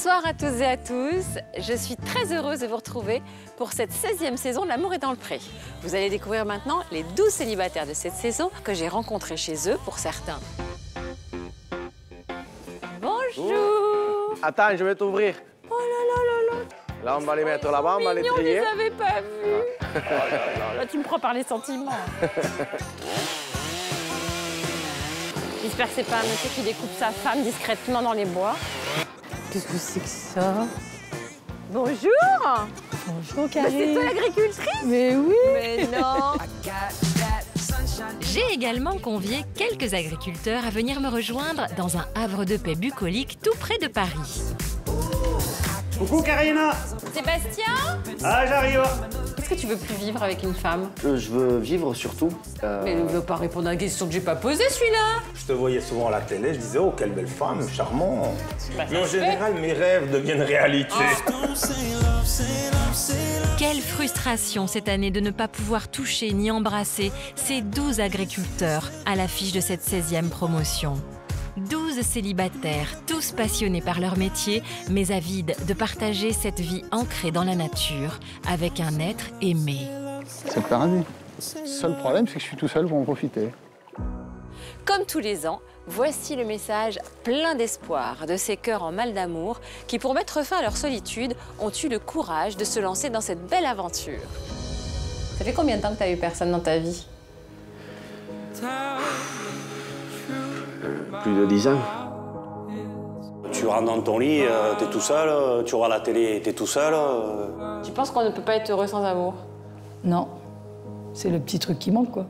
Bonsoir à toutes et à tous. Je suis très heureuse de vous retrouver pour cette 16e saison de L'amour est dans le pré. Vous allez découvrir maintenant les 12 célibataires de cette saison que j'ai rencontrés chez eux pour certains. Bonjour. Attends, je vais t'ouvrir. Oh là là là là. Là, on va les mettre là-bas, on va les Mignon, trier. je les avais pas vus. Là, tu me prends par les sentiments. J'espère que c'est pas un monsieur qui découpe sa femme discrètement dans les bois. Qu'est-ce que c'est que ça? Bonjour. Bonjour, Karine. C'est toi l'agricultrice? Mais oui. Mais non. J'ai également convié quelques agriculteurs à venir me rejoindre dans un havre de paix bucolique tout près de Paris. Coucou Karina. Sébastien? Ah, j'arrive. Est-ce que tu veux plus vivre avec une femme? Je veux vivre surtout. Mais il ne veut pas répondre à la question que j'ai pas posée, celui-là. Je te voyais souvent à la télé, je disais, oh, quelle belle femme, charmante. Mais en général, mes rêves deviennent réalité. Quelle frustration cette année de ne pas pouvoir toucher ni embrasser ces 12 agriculteurs à l'affiche de cette 16e promotion. 12 célibataires, tous passionnés par leur métier, mais avides de partager cette vie ancrée dans la nature avec un être aimé. C'est le paradis. Le seul problème, c'est que je suis tout seul pour en profiter. Comme tous les ans, voici le message plein d'espoir de ces cœurs en mal d'amour qui, pour mettre fin à leur solitude, ont eu le courage de se lancer dans cette belle aventure. Ça fait combien de temps que tu n'as eu personne dans ta vie? Plus de 10 ans. Tu rentres dans ton lit, t'es tout seul, tu regardes la télé, t'es tout seul. Tu penses qu'on ne peut pas être heureux sans amour? Non. C'est le petit truc qui manque, quoi.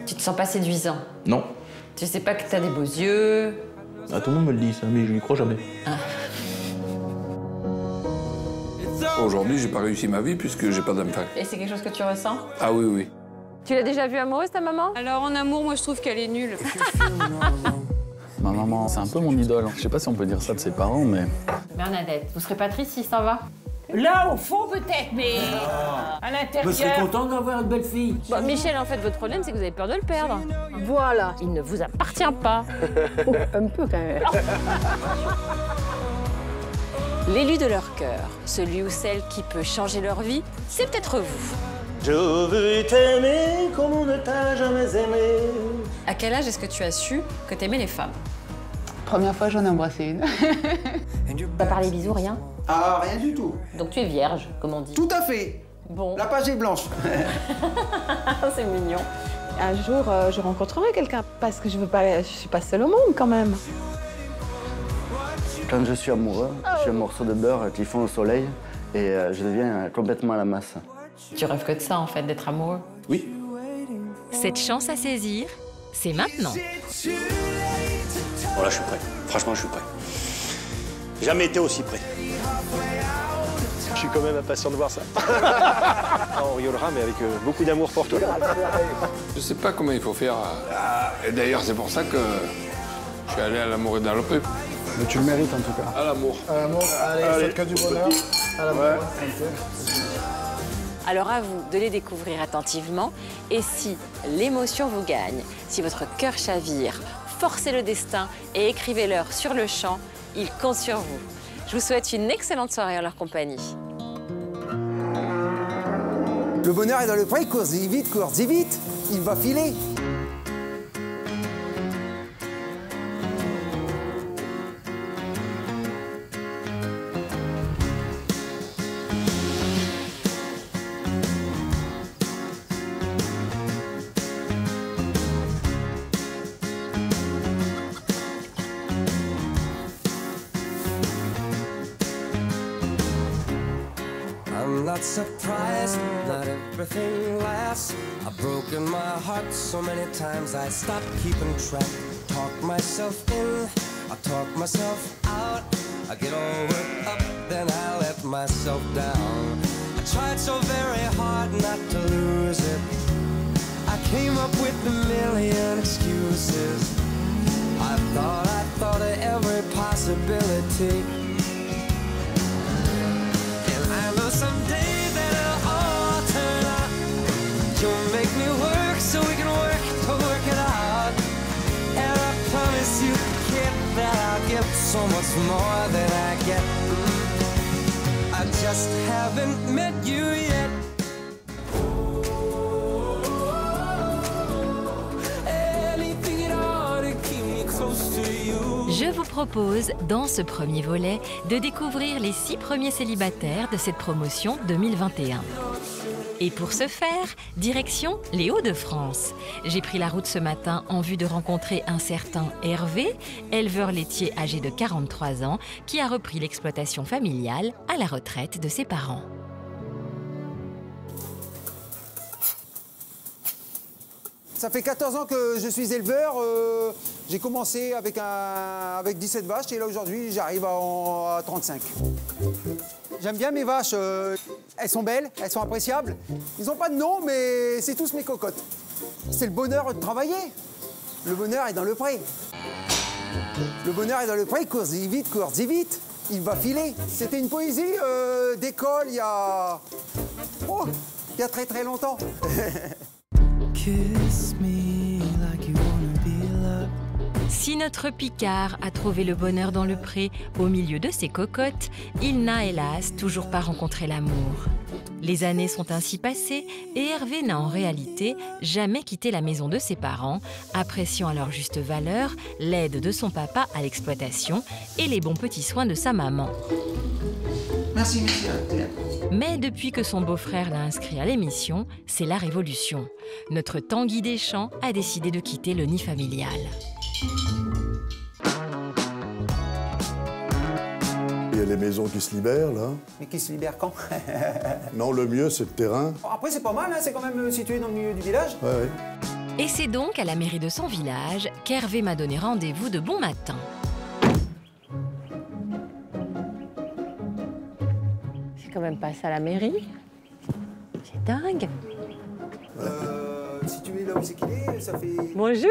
Tu te sens pas séduisant? Non. Tu sais pas que t'as des beaux yeux? Ah, tout le monde me le dit, ça, mais je n'y crois jamais. Aujourd'hui, j'ai pas réussi ma vie puisque j'ai pas d'enfant. Et c'est quelque chose que tu ressens? Ah oui, oui. Tu l'as déjà vue amoureuse, ta maman? Alors, en amour, moi, je trouve qu'elle est nulle. Ma maman, c'est un peu mon idole. Je sais pas si on peut dire ça de ses parents, mais... Bernadette, vous serez pas triste si ça va? Là, au fond, peut-être, mais à l'intérieur... Je serais content d'avoir une belle fille. Bon, Michel, en fait, votre problème, c'est que vous avez peur de le perdre. Voilà. Il ne vous appartient pas. Un peu, quand même. L'élu de leur cœur, celui ou celle qui peut changer leur vie, c'est peut-être vous. Je veux t'aimer comme on ne t'a jamais aimé. À quel âge est-ce que tu as su que t'aimais les femmes? Première fois, j'en ai embrassé une. Pas parler bisous, rien? Ah, rien du tout. Donc tu es vierge, comme on dit. Tout à fait. Bon. La page est blanche. C'est mignon. Un jour, je rencontrerai quelqu'un parce que je suis pas seule au monde, quand même. Quand je suis amoureux, je suis un morceau de beurre qui fond au soleil et je deviens complètement à la masse. Tu rêves que de ça, en fait, d'être amoureux? Oui. Cette chance à saisir, c'est maintenant. Voilà, je suis prêt. Franchement, je suis prêt. Jamais été aussi prêt. Je suis quand même impatient de voir ça. On rigolera, mais avec beaucoup d'amour pour toi. Je sais pas comment il faut faire. Et d'ailleurs, c'est pour ça que je suis allé à l'amour et dans le pré. Mais tu le mérites, en tout cas. À l'amour. À l'amour, allez, faites que du bonheur. À l'amour. Alors à vous de les découvrir attentivement. Et si l'émotion vous gagne, si votre cœur chavire, forcez le destin et écrivez-leur sur le champ. Ils comptent sur vous. Je vous souhaite une excellente soirée en leur compagnie. Le bonheur est dans le pré, cours-y vite. Il va filer. I'm not surprised, not everything lasts. I've broken my heart so many times I stopped keeping track. Talk myself in, I talk myself out. I get all worked up, then I let myself down. I tried so very hard not to lose it. I came up with a million excuses. I thought of every possibility. Someday that it'll all turn out. You'll make me work so we can work to work it out. And I promise you so much more than I get. I just haven't met you yet. Anything at all to keep me close to you. Je vous propose, dans ce premier volet, de découvrir les 6 premiers célibataires de cette promotion 2021. Et pour ce faire, direction les Hauts-de-France. J'ai pris la route ce matin en vue de rencontrer un certain Hervé, éleveur laitier âgé de 43 ans, qui a repris l'exploitation familiale à la retraite de ses parents. Ça fait 14 ans que je suis éleveur. J'ai commencé avec 17 vaches et là aujourd'hui j'arrive à 35. J'aime bien mes vaches. Elles sont belles, elles sont appréciables. Ils n'ont pas de nom, mais c'est tous mes cocottes. C'est le bonheur de travailler. Le bonheur est dans le pré. Le bonheur est dans le pré. Cours-y vite. Il va filer. C'était une poésie d'école il y a très très longtemps. Kiss me like you wanna be loved. Si notre Picard a trouvé le bonheur dans le pré, au milieu de ses cocottes, il n'a hélas toujours pas rencontré l'amour. Les années sont ainsi passées et Hervé n'a en réalité jamais quitté la maison de ses parents, appréciant à leur juste valeur l'aide de son papa à l'exploitation et les bons petits soins de sa maman. Merci, monsieur. Mais depuis que son beau-frère l'a inscrit à l'émission, c'est la révolution. Notre Tanguy Deschamps a décidé de quitter le nid familial. Il y a les maisons qui se libèrent, là. Mais qui se libère quand? Non, le mieux, c'est le terrain. Après, c'est pas mal, hein, c'est quand même situé dans le milieu du village. Ouais, ouais. Et c'est donc à la mairie de son village qu'Hervé m'a donné rendez-vous de bon matin. C'est quand même pas ça la mairie. C'est dingue. Situé là où c'est qu'il est, ça fait... Bonjour.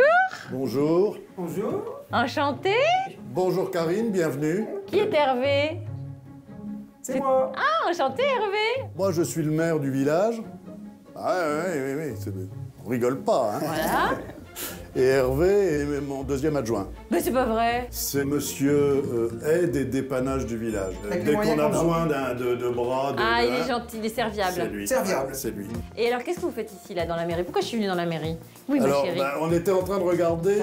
Bonjour. Bonjour. Enchanté. Bonjour Karine, bienvenue. Qui est Hervé? C'est moi. Ah, enchanté Hervé. Moi, je suis le maire du village. Ah, oui. On rigole pas, hein. Voilà. Et Hervé est mon deuxième adjoint. Mais c'est pas vrai. C'est monsieur aide et dépannage du village. Dès qu'on a besoin de bras, Ah, il est gentil, il est serviable. C'est lui. Serviable. C'est lui. Et alors, qu'est-ce que vous faites ici, là, dans la mairie? Pourquoi je suis venue dans la mairie? Oui, Alors, ma chérie. on était en train de regarder,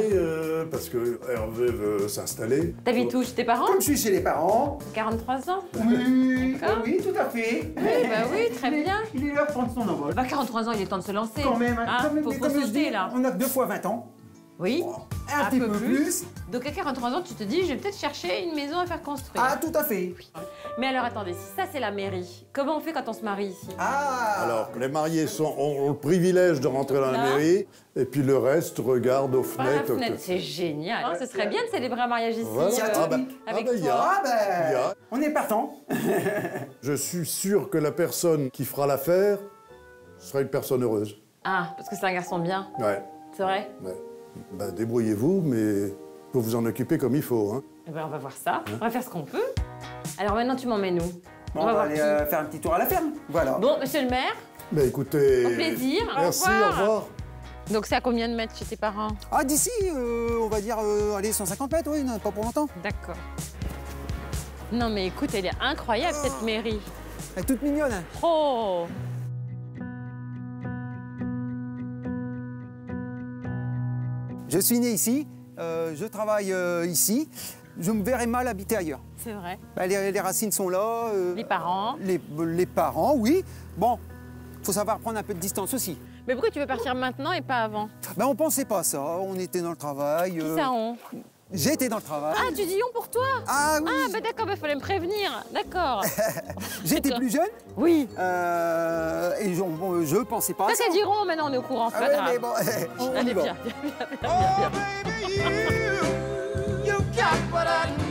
parce que Hervé veut s'installer. T'habites où? Chez tes parents? Comme je suis chez les parents. 43 ans? Oui, D'accord. oui, tout à fait. Oui, bah oui, très bien. Il est l'heure de prendre son envol. Bah, 43 ans, il est temps de se lancer. Quand même, Ah, quand même, faut mais comme je sauter, dis, là. on a que 2 fois 20 ans. Oui. Un petit peu plus. Donc à 43 ans, tu te dis, je vais peut-être chercher une maison à faire construire. Ah, tout à fait. Mais alors attendez, si ça c'est la mairie, comment on fait quand on se marie ici? Ah. Alors, les mariés ont le privilège de rentrer dans la mairie, et puis le reste regarde aux Par la fenêtres. fenêtre, c'est génial. Ce serait bien de célébrer un mariage ici. Voilà. Avec il y a. toi. Ah Il y a. on est partant. Je suis sûr que la personne qui fera l'affaire sera une personne heureuse. Ah, parce que c'est un garçon bien. Ouais. C'est vrai? Ouais. Bah, débrouillez-vous, mais faut vous en occuper comme il faut. Hein. Eh ben, on va voir ça. On va faire ce qu'on peut. Alors maintenant, tu m'emmènes où? Bon, on va aller faire un petit tour à la ferme. Voilà. Bon, monsieur le maire. Bah écoutez. Au plaisir. Merci, au au revoir. Donc c'est à combien de mètres chez tes parents? Ah, d'ici, on va dire, allez, 150 mètres, oui, non, pas pour longtemps. D'accord. Non mais écoute, elle est incroyable cette mairie. Elle est toute mignonne. Hein. Oh! Je suis né ici, je travaille ici. Je me verrais mal habiter ailleurs. C'est vrai. Bah, les racines sont là. Les parents. Les parents, oui. Bon, faut savoir prendre un peu de distance aussi. Mais pourquoi tu veux partir maintenant et pas avant? Ben, on pensait pas à ça, on était dans le travail. Qui ça on? J'étais dans le travail. Ah, tu dis on pour toi? Ah oui. Ah, bah d'accord, il fallait me prévenir. D'accord. J'étais plus jeune. Oui. Et je pensais pas à ça. Ça, c'est diront, maintenant on est au courant, c'est pas grave. Mais bon, on Allez, y va. viens.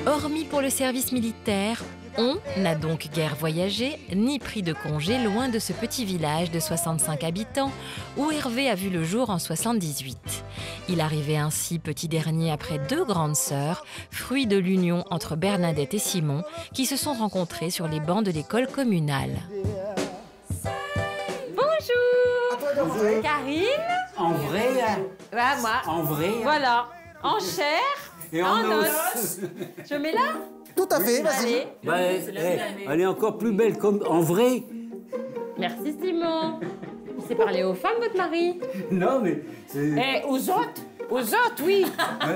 Hormis pour le service militaire, on n'a donc guère voyagé ni pris de congé loin de ce petit village de 65 habitants où Hervé a vu le jour en 78. Il arrivait ainsi petit dernier après 2 grandes sœurs, fruit de l'union entre Bernadette et Simon, qui se sont rencontrés sur les bancs de l'école communale. Bonjour. Bonjour. Karine. En vrai, Bah, moi. en vrai. Voilà. En chair. Et en os. Je mets là? Tout à fait, vas-y. Elle est encore plus belle comme en vrai. Merci Simon. Il sait parler aux femmes, votre mari? Non, mais... Aux autres? Aux autres, oui.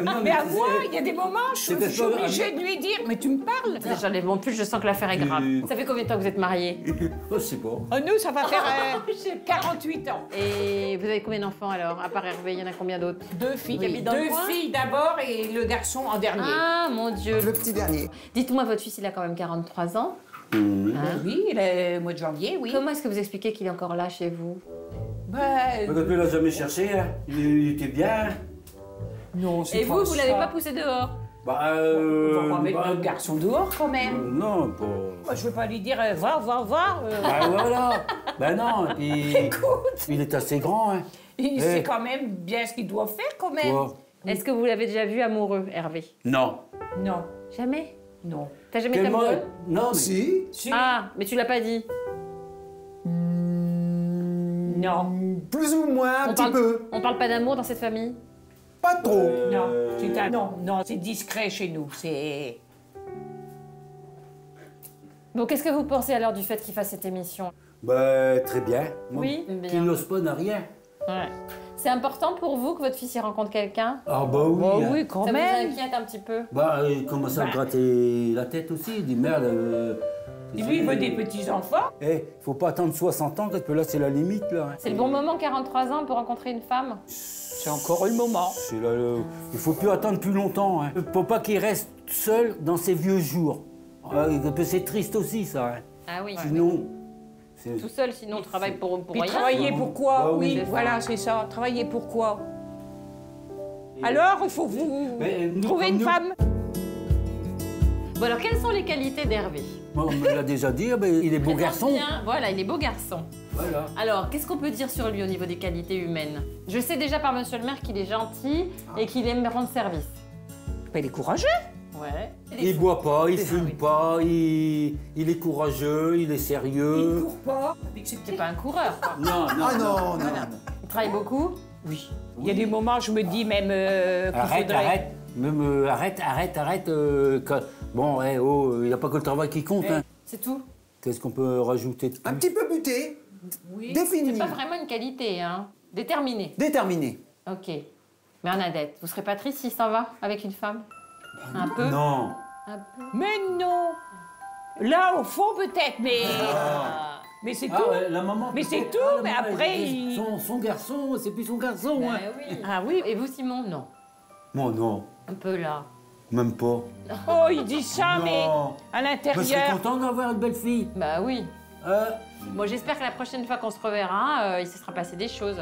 non, mais à moi, il y a des moments, je suis obligée de lui dire, mais tu me parles? J'enlève mon pull, je sens que l'affaire est grave. Ça fait combien de temps que vous êtes mariés? Je sais pas. Nous, ça va faire 48 ans. Et vous avez combien d'enfants alors? À part Hervé, il y en a combien d'autres? 2 filles. Oui. Deux filles d'abord et le garçon en dernier. Ah, mon Dieu. Le petit dernier. Dites-moi, votre fils, il a quand même 43 ans. Oui, il est au mois de janvier, oui. Comment est-ce que vous expliquez qu'il est encore là chez vous? Quand tu l'as jamais cherché, hein. Il était bien. Non, et vous, vous l'avez pas poussé dehors? On va pas mettre notre garçon dehors quand même. Non, pas... Moi, je veux pas lui dire va. Voilà. Non, puis... Écoute. Il est assez grand, hein. Il sait quand même bien ce qu'il doit faire quand même. Est-ce que vous l'avez déjà vu amoureux, Hervé? Non. Non. Jamais? Non. T'as jamais été amoureux? Non, mais... Si. Ah, mais tu l'as pas dit. Non. Plus ou moins, un petit peu. On parle pas d'amour dans cette famille? Pas trop. Non, c'est discret chez nous, c'est... Bon, qu'est-ce que vous pensez alors du fait qu'il fasse cette émission? Très bien. Oui, bien. Qu'il n'ose pas n'a rien. Ouais. C'est important pour vous que votre fils y rencontre quelqu'un? Ah oui. Oui, quand ça même. Ça vous inquiète un petit peu? Il commence à me gratter la tête aussi. Il dit merde... Et lui, il veut des petits-enfants. Faut pas attendre 60 ans, parce que là, c'est la limite, là. C'est le bon moment, 43 ans, pour rencontrer une femme? C'est encore le moment. Il faut plus attendre plus longtemps. Hein. Faut pas qu'il reste seul dans ses vieux jours. C'est triste aussi, ça. Hein. Ah oui. Sinon... Tout seul, sinon on travaille pour Puis rien. travailler pourquoi? Bah oui, voilà, c'est ça. Travailler pourquoi? Alors, il faut vous trouver une femme. Bon, alors, quelles sont les qualités d'Hervé? On me l'a déjà dit, il est beau garçon. Bien. Voilà, il est beau garçon. Voilà. Alors, qu'est-ce qu'on peut dire sur lui au niveau des qualités humaines? Je sais déjà par monsieur le maire qu'il est gentil et qu'il aime rendre service. Il est courageux. Ouais. Il boit pas, il fume pas, il est courageux, il est sérieux. Il court pas. C'est pas un coureur, quoi. Non. Il travaille beaucoup? Oui. Il y a des moments, je me dis même arrête. Même arrête. Il n'y a pas que le travail qui compte. Hein. C'est tout. Qu'est-ce qu'on peut rajouter de plus? Un petit peu buté. Oui. Défini. C'est pas vraiment une qualité, hein. Déterminé. Déterminé. Ok. Bernadette, vous serez pas triste s'il s'en va avec une femme? Un peu? Non. Un peu. Mais non. Là, au fond, peut-être, mais... Mais c'est tout. La maman, mais c'est tout, mais après... Son garçon, c'est plus son garçon. Ben hein. oui. Ah oui. Et vous, Simon? Non. Moi, non. Un peu là. Même pas. Oh, il dit ça, non. mais à l'intérieur... Je serais content d'avoir une belle fille. Bah oui. Moi, j'espère que la prochaine fois qu'on se reverra, il se sera passé des choses.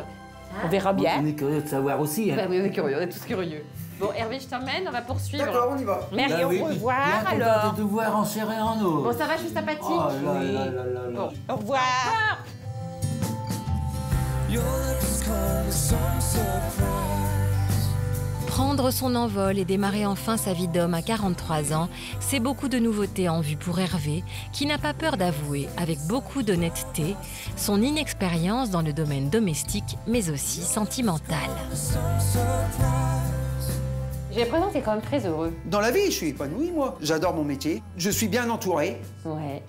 On verra bien. On est curieux de savoir aussi. Hein. Bah oui, on est curieux, on est tous curieux. Bon, Hervé, je t'emmène, on va poursuivre. D'accord, on y va. Merci, au revoir alors. De te voir en chair et en os. Bon, ça va, je suis sympathique. Oh là là là là. Bon. Au revoir. Prendre son envol et démarrer enfin sa vie d'homme à 43 ans, c'est beaucoup de nouveautés en vue pour Hervé, qui n'a pas peur d'avouer, avec beaucoup d'honnêteté, son inexpérience dans le domaine domestique, mais aussi sentimental. J'ai l'impression que t'es quand même très heureux. Dans la vie, je suis épanoui, moi. J'adore mon métier. Je suis bien entouré. Ouais.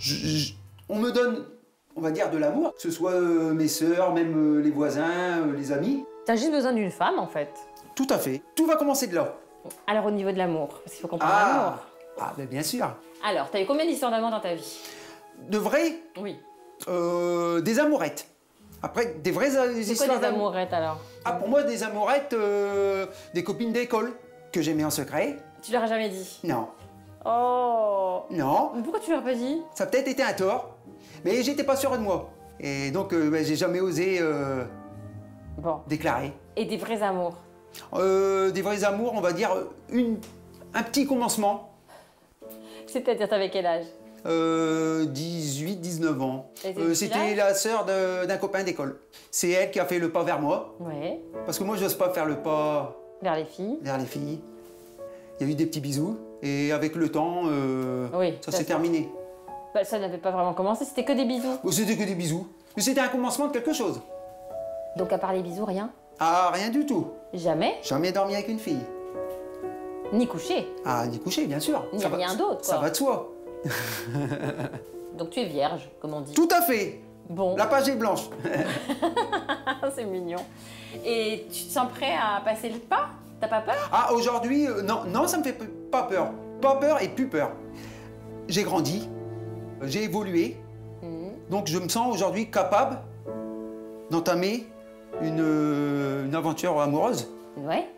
On me donne, on va dire, de l'amour, que ce soit mes sœurs, même les voisins, les amis. T'as juste besoin d'une femme, en fait. Tout à fait. Tout va commencer de là. Alors, au niveau de l'amour, parce qu'il faut qu'on parle d'amour. Ah, ben bien sûr. Alors, t'as eu combien d'histoires d'amour dans ta vie? De vraies? Oui. Des amourettes. Après, des vraies histoires. C'est quoi des amourettes, alors? Ah, pour moi, des amourettes, des copines d'école que j'aimais en secret. Tu leur as jamais dit? Non. Oh. Non. Mais pourquoi tu leur as pas dit? Ça a peut-être été un tort, mais j'étais pas sûr de moi. Et donc, j'ai jamais osé déclarer. Et des vrais amours? Des vrais amours, on va dire un petit commencement. C'est-à-dire, t'avais quel âge? 18, 19 ans. C'était la sœur d'un copain d'école. C'est elle qui a fait le pas vers moi. Ouais. Parce que moi, j'ose pas faire le pas... Vers les filles? Vers les filles. Il y a eu des petits bisous. Et avec le temps, ça s'est terminé. Bah, ça n'avait pas vraiment commencé, c'était que des bisous. C'était que des bisous. Mais c'était un commencement de quelque chose. Donc à part les bisous, rien? Ah, rien du tout. Jamais? Jamais dormi avec une fille. Ni coucher. Ah, ni coucher, bien sûr. Ni rien d'autre, quoi. Ça va de soi. Donc tu es vierge, comme on dit. Tout à fait. Bon. La page est blanche. C'est mignon. Et tu te sens prêt à passer le pas? T'as pas peur? Ah, aujourd'hui, non, ça me fait pas peur. Pas peur et plus peur. J'ai grandi, j'ai évolué, donc je me sens aujourd'hui capable d'entamer une aventure amoureuse. Ouais,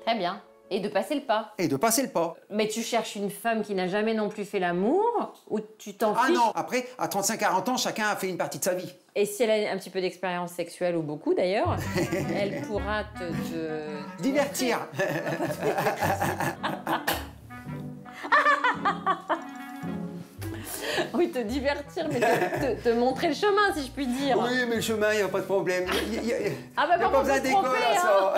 très bien. Et de passer le pas. Et de passer le pas. Mais tu cherches une femme qui n'a jamais non plus fait l'amour ou tu t'en fiches? Ah non, après, à 35-40 ans, chacun a fait une partie de sa vie. Et si elle a un petit peu d'expérience sexuelle, ou beaucoup d'ailleurs, elle pourra te... divertir. Oui, te divertir, mais te montrer le chemin, si je puis dire. Oui, mais le chemin, il n'y a pas de problème. Ah bah, y a pas besoin d'école à ça.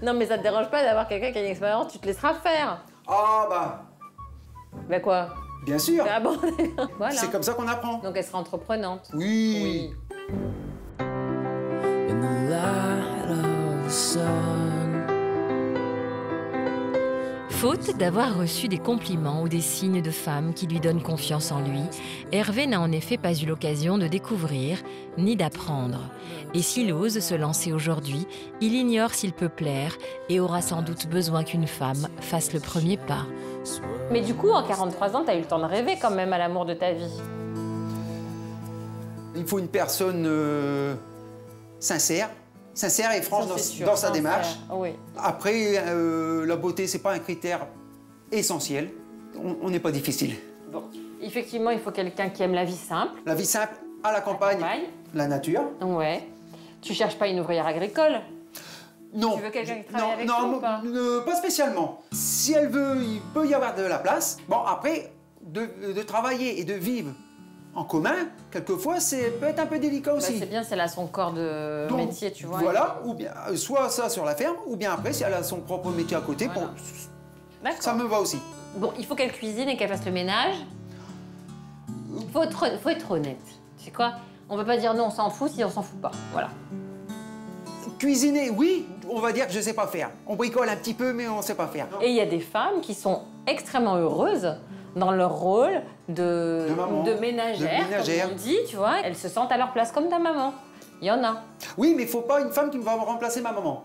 Non, mais ça te dérange pas d'avoir quelqu'un qui a une expérience, tu te laisseras faire. Ah bah... Bah quoi? Bien sûr. Ah bon, voilà. C'est comme ça qu'on apprend. Donc elle sera entreprenante. Oui. In the light of the sun. Faute d'avoir reçu des compliments ou des signes de femmes qui lui donnent confiance en lui, Hervé n'a en effet pas eu l'occasion de découvrir ni d'apprendre. Et s'il ose se lancer aujourd'hui, il ignore s'il peut plaire et aura sans doute besoin qu'une femme fasse le premier pas. Mais du coup, en 43 ans, t'as eu le temps de rêver quand même à l'amour de ta vie. Il faut une personne sincère et franche dans sa démarche. Oui. Après, la beauté, c'est pas un critère essentiel. On n'est pas difficile. Bon. Effectivement, il faut quelqu'un qui aime la vie simple. La vie simple, à la campagne, la nature. Ouais. Tu cherches pas une ouvrière agricole? Non. Tu veux quelqu'un qui travaille avec toi ou pas? Pas spécialement. Si elle veut, il peut y avoir de la place. Bon, après, de travailler et de vivre en commun, quelquefois, c'est peut être un peu délicat aussi. Bah, c'est bien si elle a son corps de métier, tu vois. Voilà, ou bien, soit ça sur la ferme, ou bien après, si elle a son propre métier à côté, Voilà. ça me va aussi. Bon, il faut qu'elle cuisine et qu'elle fasse le ménage. Faut être honnête. Tu sais quoi? On peut pas dire non, on s'en fout si on s'en fout pas. Voilà. Cuisiner, oui, on va dire que je sais pas faire. On bricole un petit peu, mais on sait pas faire. Et il y a des femmes qui sont extrêmement heureuses dans leur rôle de ménagère, comme on dit, tu vois. Elles se sentent à leur place comme ta maman. Il y en a. Oui, mais il faut pas une femme qui va remplacer ma maman.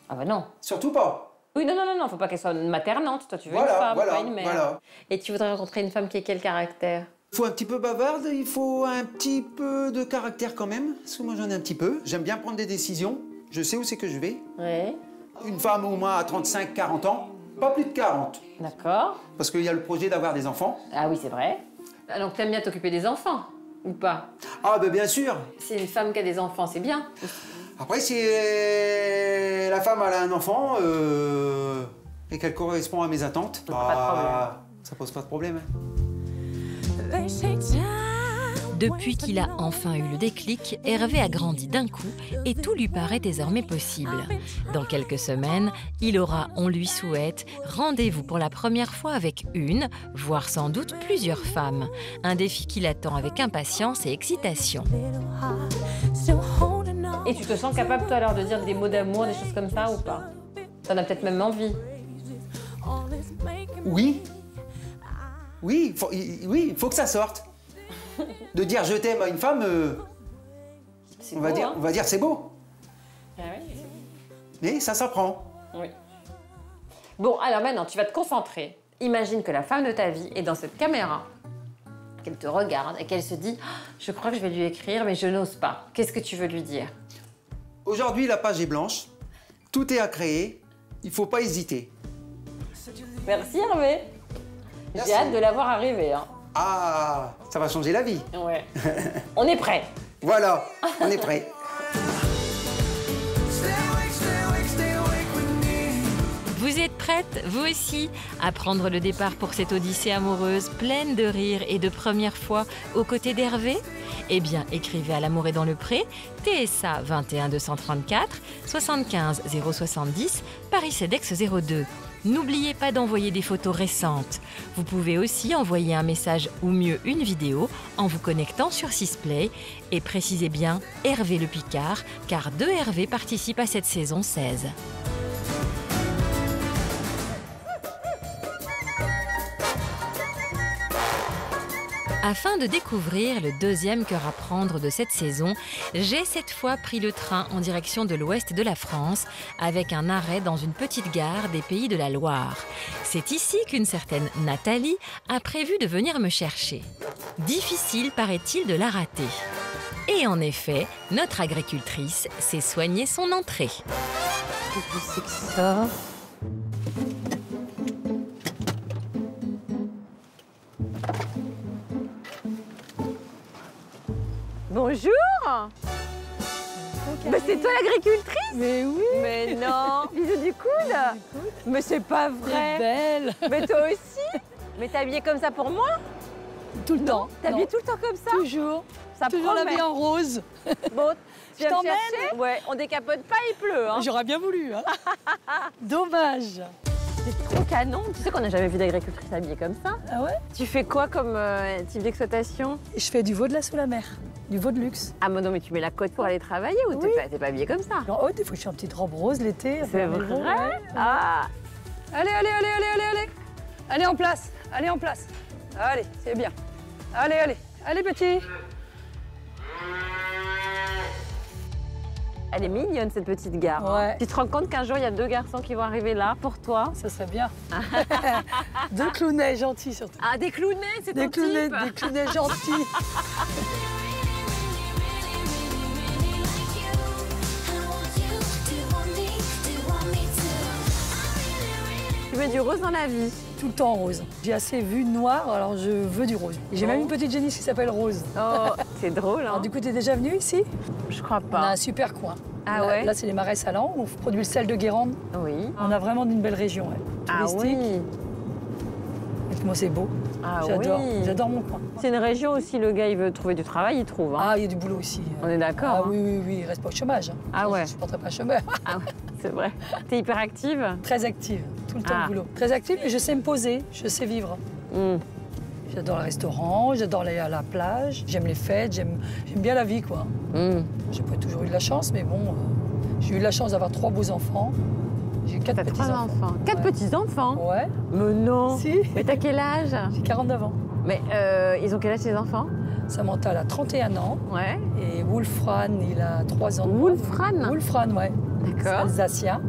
Ah bah non. Surtout pas. Oui, non, faut pas qu'elle soit maternante. Toi, tu veux Voilà, une femme, voilà, pas une mère. voilà. Et tu voudrais rencontrer une femme qui ait quel caractère? Il faut un petit peu bavarde, il faut un petit peu de caractère quand même, parce que moi j'en ai un petit peu. J'aime bien prendre des décisions, je sais où c'est que je vais. Ouais. Une femme au moins à 35-40 ans, pas plus de 40. D'accord. Parce qu'il y a le projet d'avoir des enfants. Ah oui, c'est vrai. Ah, donc t'aimes bien t'occuper des enfants, ou pas? Ah ben bien sûr. Si une femme qui a des enfants, c'est bien. Après, si la femme elle a un enfant et qu'elle correspond à mes attentes, ça pose pas de problème. Depuis qu'il a enfin eu le déclic, Hervé a grandi d'un coup et tout lui paraît désormais possible. Dans quelques semaines, il aura, on lui souhaite, rendez-vous pour la première fois avec une, voire sans doute plusieurs femmes. Un défi qui l'attend avec impatience et excitation. Et tu te sens capable, toi, alors, de dire des mots d'amour, des choses comme ça, ou pas? T'en as peut-être même envie. Oui. Oui, il faut que ça sorte. De dire je t'aime à une femme, on va dire c'est beau. Ah oui. Mais ça s'apprend. Oui. Bon, alors maintenant, tu vas te concentrer. Imagine que la femme de ta vie est dans cette caméra, qu'elle te regarde et qu'elle se dit « Je crois que je vais lui écrire, mais je n'ose pas. » Qu'est-ce que tu veux lui dire? Aujourd'hui, la page est blanche. Tout est à créer. Il ne faut pas hésiter. Merci Hervé. J'ai hâte de la voir arriver. Hein. Ah, ça va changer la vie. Ouais. On est prêt. Voilà, on est prêt. Vous êtes prête, vous aussi, à prendre le départ pour cette odyssée amoureuse pleine de rires et de premières fois aux côtés d'Hervé? Eh bien, écrivez à L'amour est dans le pré, TSA 21 234 75 070, Paris CEDEX 02. N'oubliez pas d'envoyer des photos récentes. Vous pouvez aussi envoyer un message ou mieux une vidéo en vous connectant sur Sisplay et précisez bien Hervé le Picard car 2 Hervé participent à cette saison 16. Afin de découvrir le deuxième cœur à prendre de cette saison, j'ai cette fois pris le train en direction de l'ouest de la France, avec un arrêt dans une petite gare des Pays de la Loire. C'est ici qu'une certaine Nathalie a prévu de venir me chercher. Difficile, paraît-il, de la rater. Et en effet, notre agricultrice s'est soignée son entrée. Qu'est-ce que c'est que ça? Bonjour. Mais c'est toi l'agricultrice? Mais oui. Mais non. Bisous du coude. Mais c'est pas vrai. T'es belle. Mais toi aussi. Mais t'es habillée comme ça pour moi? Tout le temps. T'es habillée tout le temps comme ça? Toujours. Ça Toujours la promet. vie en rose. Bon, tu viens me t'emmène? chercher? Ouais, on décapote pas, il pleut. Hein. J'aurais bien voulu. Hein. Dommage. C'est trop canon. Tu sais qu'on n'a jamais vu d'agricultrice habillée comme ça? Ah ouais? Tu fais quoi comme type d'exploitation? Je fais du veau de la sous la mer. Du veau de luxe. Ah mais non, mais tu mets la côte pour aller travailler ou Oui. t'es pas habillée comme ça? Oh, des fois je suis en petite robe rose l'été. C'est vrai? Ah. Allez, allez, allez, allez, allez, allez. Allez en place. Allez en place. Allez, c'est bien. Allez, allez. Allez, petit. Elle est mignonne cette petite gare. Ouais. Tu te rends compte qu'un jour il y a 2 garçons qui vont arriver là pour toi? Ça serait bien. 2 clownets gentils surtout. Ah, des clownets, c'est ton Des clownets, type. des clownets gentils. Tu mets du rose dans la vie. Tout le temps en rose. J'ai assez vu noir, alors je veux du rose. Et j'ai même une petite génisse qui s'appelle Rose. Oh, c'est drôle, hein? Alors du coup, t'es déjà venue ici? Je crois On pas. a un super coin. Ah là, ouais? Là, c'est les marais salants, où on produit le sel de Guérande. Oui. On a vraiment une belle région, ouais. Ah Touristique. oui. Et moi, c'est beau. Ah J'adore. oui. J'adore mon coin. C'est une région où si le gars il veut trouver du travail, il trouve. Hein. Ah, il y a du boulot aussi. On est d'accord. Ah hein. oui, oui, oui, il reste pas au chômage. Ah ouais. Je ne supporterai pas un chômeur. Ah ouais, c'est vrai. T'es hyper active? Très active, tout le temps Ah. au boulot. Très active, mais je sais me poser, je sais vivre. J'adore le restaurant, j'adore aller à la plage, j'aime les fêtes, j'aime bien la vie, quoi. J'ai pas toujours eu de la chance, mais bon, j'ai eu la chance d'avoir 3 beaux enfants. J'ai 4 petits-enfants. 4 petits-enfants? Ouais. Mais non. Si. Mais t'as quel âge? J'ai 49 ans. Mais ils ont quel âge, tes enfants? Samantha, elle a 31 ans. Ouais. Et Wolfran, il a 3 ans. Wolfran? Wolfran, ouais. D'accord. C'est alsacien.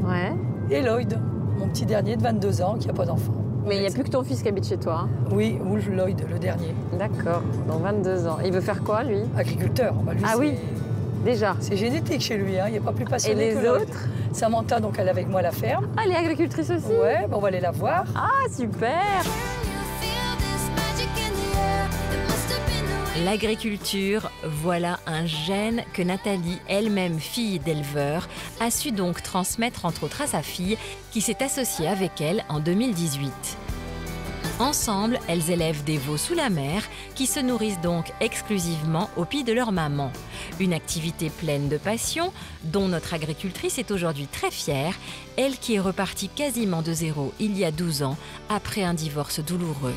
Ouais. Et Lloyd, mon petit dernier de 22 ans, qui n'a pas d'enfant. Mais il n'y a plus que ton fils qui habite chez toi. Hein. Oui, Wolf Lloyd, le dernier. D'accord, donc 22 ans. Il veut faire quoi, lui? Agriculteur. Bah, lui, ah oui, déjà. C'est génétique chez lui, hein. Il n'est pas plus passionné Et les que Lloyd. autres? Samantha, donc elle est avec moi à la ferme. Ah, elle est agricultrice aussi? Ouais, bah, on va aller la voir. Ah, super! L'agriculture, voilà un gène que Nathalie, elle-même fille d'éleveur, a su donc transmettre entre autres à sa fille, qui s'est associée avec elle en 2018. Ensemble, elles élèvent des veaux sous la mer, qui se nourrissent donc exclusivement au pied de leur maman. Une activité pleine de passion, dont notre agricultrice est aujourd'hui très fière, elle qui est repartie quasiment de zéro il y a 12 ans, après un divorce douloureux.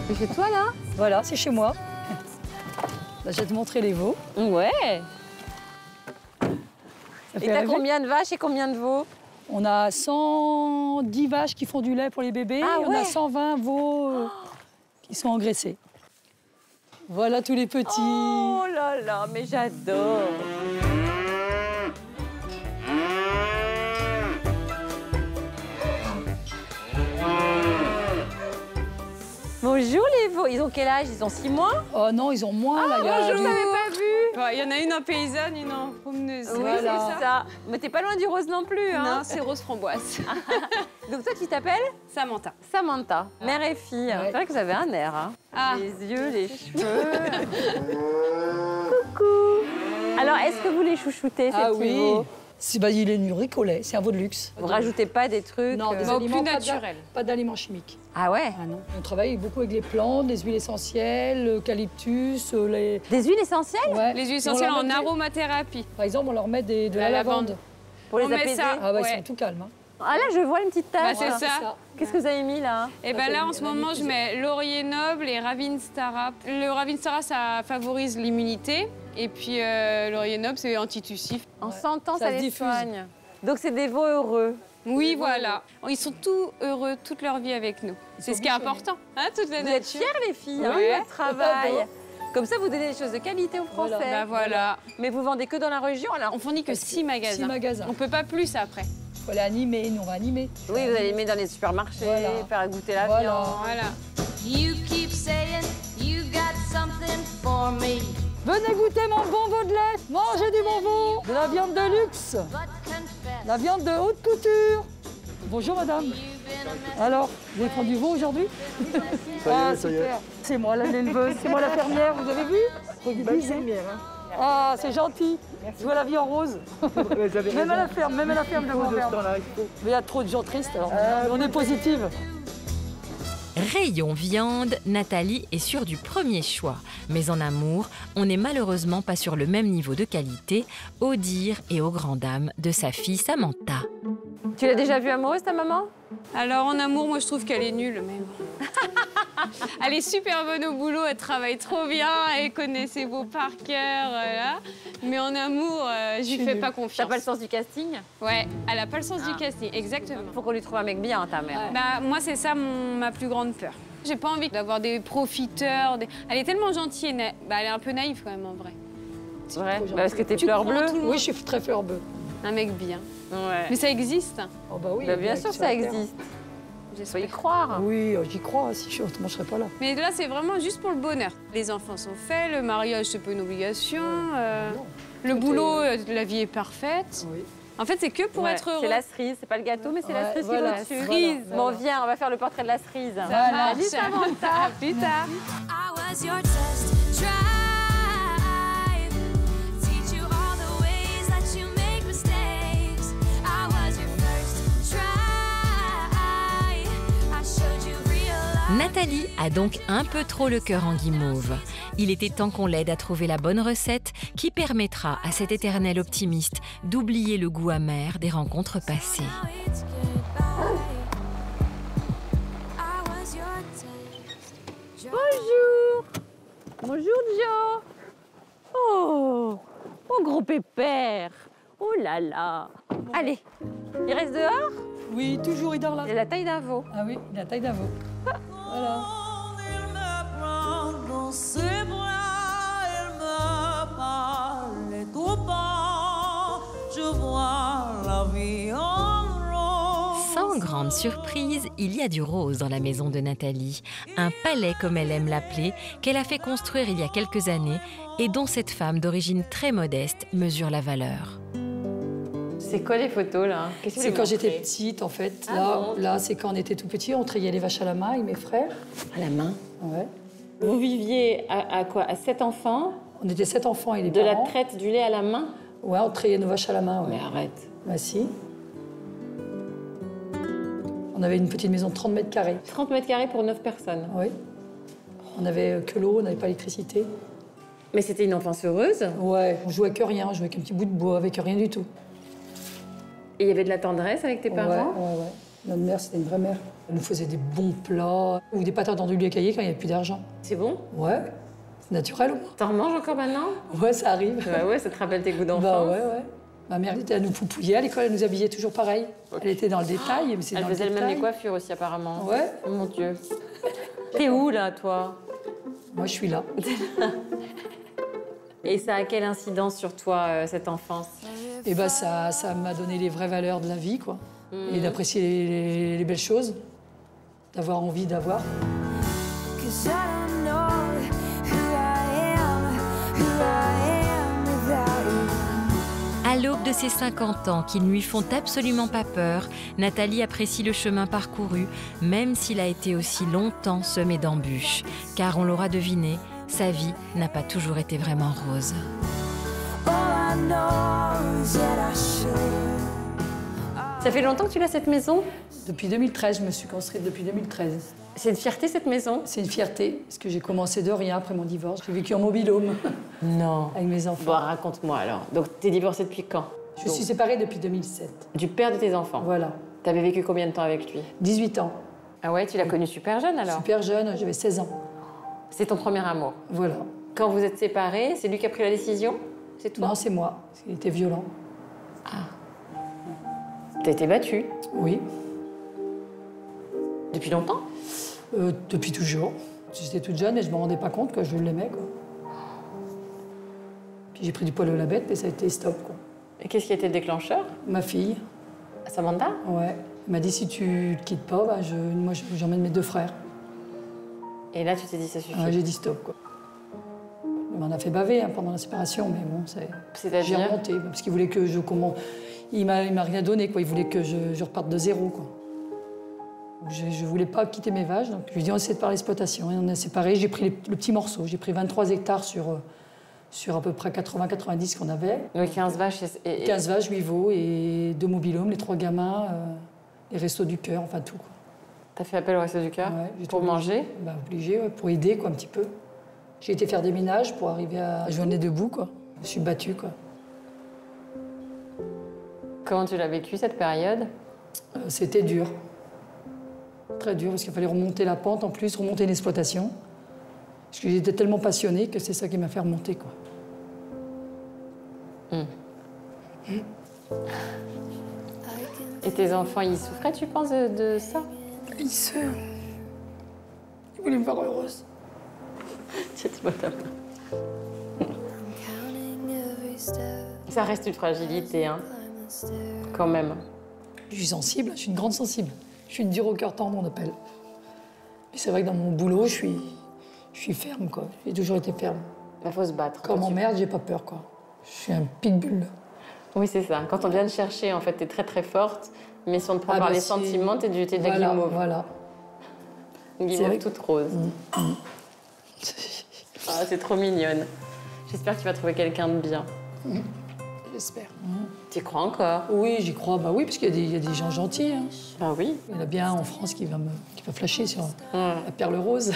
C'est chez toi, là? Voilà, c'est chez moi. Là, je vais te montrer les veaux. Ouais. Ça Et t'as combien de vaches et combien de veaux? On a 110 vaches qui font du lait pour les bébés. Ah et on a 120 veaux qui sont engraissés. Voilà tous les petits. Oh là là, mais j'adore. Bonjour les veaux, ils ont quel âge? Ils ont 6 mois? Oh non, ils ont moins. Ah, là, bonjour, je n'avais pas vu. Il y en a une en paysanne, une en promeneuse. Oui, c'est ça. Mais t'es pas loin du rose non plus, hein? Non, c'est rose framboise. Donc toi, tu t'appelles? Samantha. Samantha, mère et fille. Ouais. C'est vrai que vous avez un air, hein? Ah. Les yeux, les cheveux. Coucou. Alors, est-ce que vous les chouchoutez, ces Ah petits oui. veaux? Il est nourri au lait, c'est un veau de luxe. Vous rajoutez pas des trucs Non, des Bon, aliments plus pas naturels. Pas d'aliments chimiques. Ah ouais? Ah non. On travaille beaucoup avec les plantes, les huiles essentielles, l'eucalyptus, les... Des huiles essentielles? Ouais. Les huiles Et on essentielles leur en met des- aromathérapie. Par exemple, on leur met de La la lavande. lavande. Pour les On met apaiser? ça. Ah ouais, ils Ouais. sont tout calmes. Hein. Ah là, je vois une petite tasse. Bah, c'est ça. Qu'est-ce que vous avez mis là? Et ben là, en ce moment, je mets laurier noble et Ravinstara. Le Ravinstara, ça favorise l'immunité. Et puis, laurier noble, c'est antitussif. En 100 ans, Ça ça se les diffuse. soigne. Donc, c'est des veaux heureux. Oui, voilà. Ils sont tous heureux toute leur vie avec nous. C'est ce qui est important, hein, toute la Vous nature. êtes fiers, les filles, hein, Oui. de votre travail. Comme ça, vous donnez des choses de qualité aux Français. Bah voilà. Mais vous vendez que dans la région, alors? On fournit que 6 magasins. 6 magasins. On peut pas plus après. Il faut aller animer, nous on va animer. Oui, vous allez les mettre dans les supermarchés, Voilà. faire goûter la Voilà. viande. Voilà. You keep saying you got something for me. Venez goûter mon bon veau de lait. Mangez du bon veau. De la viande de luxe. La viande de haute couture. Bonjour madame. Alors, vous avez pris du veau aujourd'hui? Ah, super. C'est moi l'éleveuse, c'est moi la fermière, vous avez vu? Regardez. Ah, c'est gentil. Je vois la vie en rose. Même à la ferme de mon ferme. Mais il y a trop de gens tristes, alors on est positive. Rayon viande, Nathalie est sûre du premier choix. Mais en amour, on n'est malheureusement pas sur le même niveau de qualité, au dire et aux grandes dames de sa fille Samantha. Tu l'as déjà vue amoureuse, ta maman? Alors en amour, moi je trouve qu'elle est nulle, mais bon. Elle est super bonne au boulot, elle travaille trop bien, elle connaît ses beaux par cœur, là. Mais en amour, je lui fais pas confiance. T'as pas le sens du casting? Ouais, elle a pas le sens du casting, exactement. Faut qu'on lui trouve un mec bien, ta mère. Bah moi c'est ça ma plus grande peur. J'ai pas envie d'avoir des profiteurs. Elle est tellement gentille, et elle est un peu naïve quand même en vrai. C'est vrai? Parce que t'es fleur bleue? Oui, je suis très fleur bleue. Un mec bien. Ouais. Mais ça existe. Oh bah oui. Bah, bien sûr, ça existe. Faut y croire. Oui, j'y crois. Si je ne serais pas là. Mais là, c'est vraiment juste pour le bonheur. Les enfants sont faits, le mariage, c'est pas une obligation. Le boulot, la vie est parfaite. Oui. En fait, c'est que pour être heureux. C'est la cerise, c'est pas le gâteau, mais c'est la cerise voilà, qui est au-dessus. cerise. Bon, viens, on va faire le portrait de la cerise. Ça marche. Salut Samantha. À plus tard. I was your test drive. Teach you all the ways that you make mistakes. I was your first try. I showed you real life. Nathalie a donc un peu trop le cœur en guimauve. Il était temps qu'on l'aide à trouver la bonne recette qui permettra à cet éternel optimiste d'oublier le goût amer des rencontres passées. Bonjour. Bonjour, Joe. Oh, mon gros pépère. Oh là là. Allez, il reste dehors? Oui, toujours, il dort là. Il a la taille d'un veau. Ah oui, il a la taille d'un veau. Voilà. Sans grande surprise, il y a du rose dans la maison de Nathalie. Un palais, comme elle aime l'appeler, qu'elle a fait construire il y a quelques années et dont cette femme d'origine très modeste mesure la valeur. C'est quoi les photos là? C'est quand j'étais petite en fait. Là, c'est quand on était tout petit, on trayait les vaches à la main avec mes frères. À la main? Ouais. Vous viviez à quoi? À 7 enfants? On était 7 enfants et les De parents. la traite du lait à la main? Ouais, on trayait nos vaches à la main. Ouais. Mais arrête. Bah si. On avait une petite maison de 30 mètres carrés. 30 mètres carrés pour 9 personnes? Oui. On avait que l'eau, on n'avait pas l'électricité. Mais c'était une enfance heureuse? Ouais, on jouait que rien, on jouait avec un petit bout de bois, avec rien du tout. Et il y avait de la tendresse avec tes parents? Ouais. Notre mère, c'était une vraie mère. Elle nous faisait des bons plats ou des patates d'andouille à cailler quand il n'y avait plus d'argent. C'est bon? Ouais. C'est naturel au moins. T'en remanges encore maintenant? Ouais, ça arrive. Ouais, ça te rappelle tes goûts d'enfance? Bah ouais. Ma mère était à nous poupouiller à l'école, elle nous habillait toujours pareil. Elle était dans le détail, mais c'est Elle dans le faisait détail. le même les coiffures aussi apparemment. Ouais. Oh mon Dieu. T'es où là, toi? Moi, je suis là. Et ça a quelle incidence sur toi, cette enfance? Et bah ça m'a donné les vraies valeurs de la vie, quoi. Et d'apprécier les belles choses, d'avoir envie d'avoir. À l'aube de ses 50 ans, qui ne lui font absolument pas peur, Nathalie apprécie le chemin parcouru, même s'il a été aussi longtemps semé d'embûches. Car on l'aura deviné, sa vie n'a pas toujours été vraiment rose. Ça fait longtemps que tu as cette maison? Depuis 2013, je me suis construite depuis 2013. C'est une fierté cette maison? C'est une fierté, parce que j'ai commencé de rien après mon divorce. J'ai vécu en mobil-home. Non. Avec mes enfants. Bon, raconte-moi alors. Donc, t'es divorcée depuis quand? Je suis séparée depuis 2007. Du père de tes enfants? Voilà. T'avais vécu combien de temps avec lui? 18 ans. Ah ouais, tu l'as connu super jeune alors? Super jeune, j'avais 16 ans. C'est ton premier amour? Voilà. Quand vous êtes séparés, c'est lui qui a pris la décision? C'est toi? Non, c'est moi. Il était violent. Ah. T'as été battue? Oui. Depuis longtemps? Depuis toujours. J'étais toute jeune et je ne me rendais pas compte que je l'aimais, quoi. Puis j'ai pris du poil de la bête, mais ça a été stop, quoi. Et qu'est-ce qui a été le déclencheur? Ma fille. Samantha? Ouais. Elle m'a dit, si tu ne te quittes pas, bah, moi j'emmène mes 2 frères. Et là, tu t'es dit, ça suffit? Ouais, j'ai dit stop, quoi. On m'en a fait baver pendant la séparation, mais bon, j'ai remonté. Parce qu'il voulait que je... Il m'a rien donné, quoi. Il voulait que je reparte de zéro, quoi. Je ne voulais pas quitter mes vaches, donc je lui ai dit, on essaie de faire l'exploitation. Et on a séparé, j'ai pris le petit morceau. J'ai pris 23 hectares sur à peu près 80-90 qu'on avait. Donc 15 vaches 15 vaches, 8 veaux et 2 mobilhomes, les 3 gamins, les restos du cœur, enfin tout, quoi. T'as fait appel au resto du cœur? Ouais, pour manger? Bah, obligé, ouais, pour aider, quoi, un petit peu. J'ai été faire des ménages pour arriver à joindre debout, quoi. Je suis battue, quoi. Comment tu l'as vécu, cette période? C'était dur. Très dur, parce qu'il fallait remonter la pente, en plus, remonter une exploitation. Parce que j'étais tellement passionnée que c'est ça qui m'a fait remonter, quoi. Et tes enfants, ils souffraient, tu penses, de ça? Ils voulaient me voir heureuse. Ça reste une fragilité, hein, quand même. Je suis sensible, je suis une grande sensible. Je suis une dure au cœur tendre, on appelle. Mais c'est vrai que dans mon boulot, je suis ferme, quoi. J'ai toujours été ferme. Il faut se battre. Quand on m'emmerde, j'ai pas peur, quoi. Je suis un pitbull. Oui, c'est ça. Quand on vient te chercher, en fait, t'es très très forte. Mais si on te prend par les sentiments, t'es de la guimauve. Voilà. Une guimauve toute rose. Ah, c'est trop mignonne. J'espère que tu vas trouver quelqu'un de bien. J'espère. Tu y crois encore? Oui, j'y crois. Bah oui, parce qu'il y a des gens gentils. Hein. Ah oui. Il y en a bien en France qui va flasher sur la perle rose.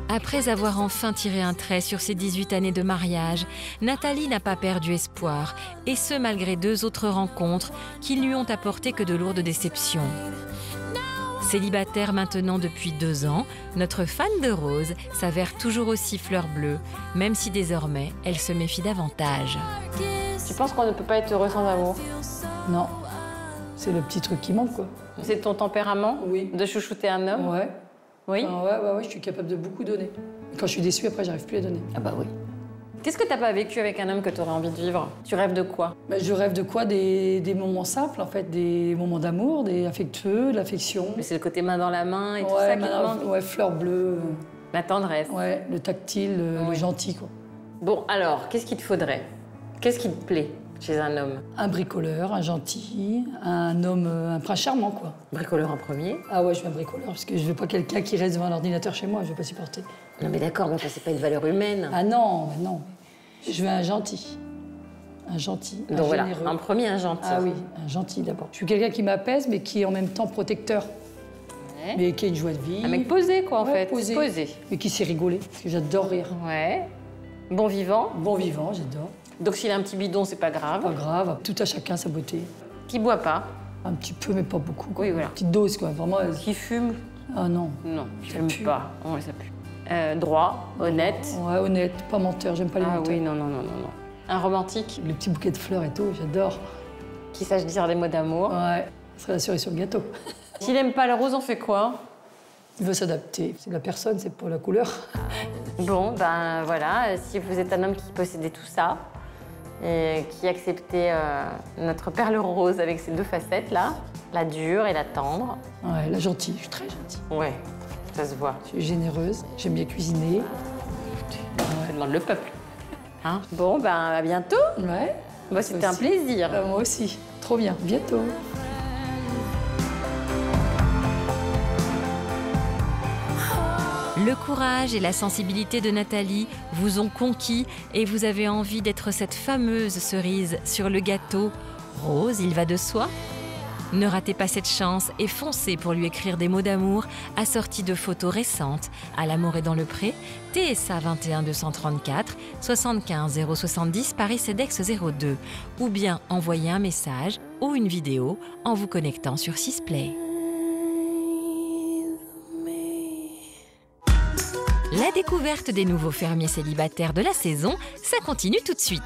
Après avoir enfin tiré un trait sur ses 18 années de mariage, Nathalie n'a pas perdu espoir, et ce malgré 2 autres rencontres qui ne lui ont apporté que de lourdes déceptions. Célibataire maintenant depuis 2 ans, notre fan de rose s'avère toujours aussi fleur bleue, même si désormais elle se méfie davantage. Tu penses qu'on ne peut pas être heureux sans amour? Non. C'est le petit truc qui manque, quoi. C'est ton tempérament? Oui. De chouchouter un homme? Ouais. Oui? Ouais, je suis capable de beaucoup donner. Et quand je suis déçue, après, j'arrive plus à donner. Ah bah oui. Qu'est-ce que t'as pas vécu avec un homme que tu aurais envie de vivre? Tu rêves de quoi? Bah, je rêve de quoi? Des moments simples, en fait, des moments d'amour, des affectueux, de l'affection. Mais c'est le côté main dans la main et tout ça qui te manque? Ouais, fleur bleue. La tendresse. Ouais, le tactile, le gentil, quoi. Bon, alors, qu'est-ce qu'il te faudrait? Qu'est-ce qui te plaît chez un homme? Un bricoleur, un gentil, un homme, un prince charmant, quoi. Bricoleur en premier? Ah ouais, je veux un bricoleur, parce que je veux pas quelqu'un qui reste devant un ordinateur chez moi, je veux pas supporter. Non mais d'accord, mais c'est pas une valeur humaine. Ah non, mais non. Je veux un gentil. Un gentil, donc voilà, généreux. Un premier, un gentil. Ah oui, un gentil d'abord. Je suis quelqu'un qui m'apaise, mais qui est en même temps protecteur. Ouais. Mais qui a une joie de vie. Un mec posé, quoi, en fait. Posé. Mais qui sait rigoler, parce que j'adore rire. Ouais. Bon vivant? Bon vivant, j'adore. Donc s'il a un petit bidon, c'est pas grave? Pas grave, tout à chacun sa beauté. Qui boit pas? Un petit peu, mais pas beaucoup. Oui, voilà. Petite dose, quoi, vraiment. Qui fume? Ah non. Non, j'aime pas. Ouais, ça pue. Droit, honnête. Ouais, honnête, pas menteur, j'aime pas les menteurs. Ah oui, non. Un romantique? Le petit bouquet de fleurs et tout, j'adore. Qui sache dire des mots d'amour? Ouais, ce serait la cerise sur le gâteau. S'il aime pas le rose, on fait quoi? Il veut s'adapter. C'est la personne, c'est pas la couleur. Bon, ben voilà, si vous êtes un homme qui possédait tout ça, et qui acceptait notre perle rose avec ses 2 facettes, là, la dure et la tendre. Ouais, la gentille, je suis très gentille. Ouais, ça se voit. Je suis généreuse, j'aime bien cuisiner. Je demande le peuple. Hein? Bon, ben à bientôt. Ouais. Bah, c'était un plaisir. Moi aussi. Trop bien. Bientôt. Le courage et la sensibilité de Nathalie vous ont conquis et vous avez envie d'être cette fameuse cerise sur le gâteau. Rose, il va de soi. Ne ratez pas cette chance et foncez pour lui écrire des mots d'amour assortis de photos récentes à L'Amour est dans le Pré, TSA 21 234 75 070 Paris CEDEX 02 ou bien envoyez un message ou une vidéo en vous connectant sur Sisplay. La découverte des nouveaux fermiers célibataires de la saison, ça continue tout de suite.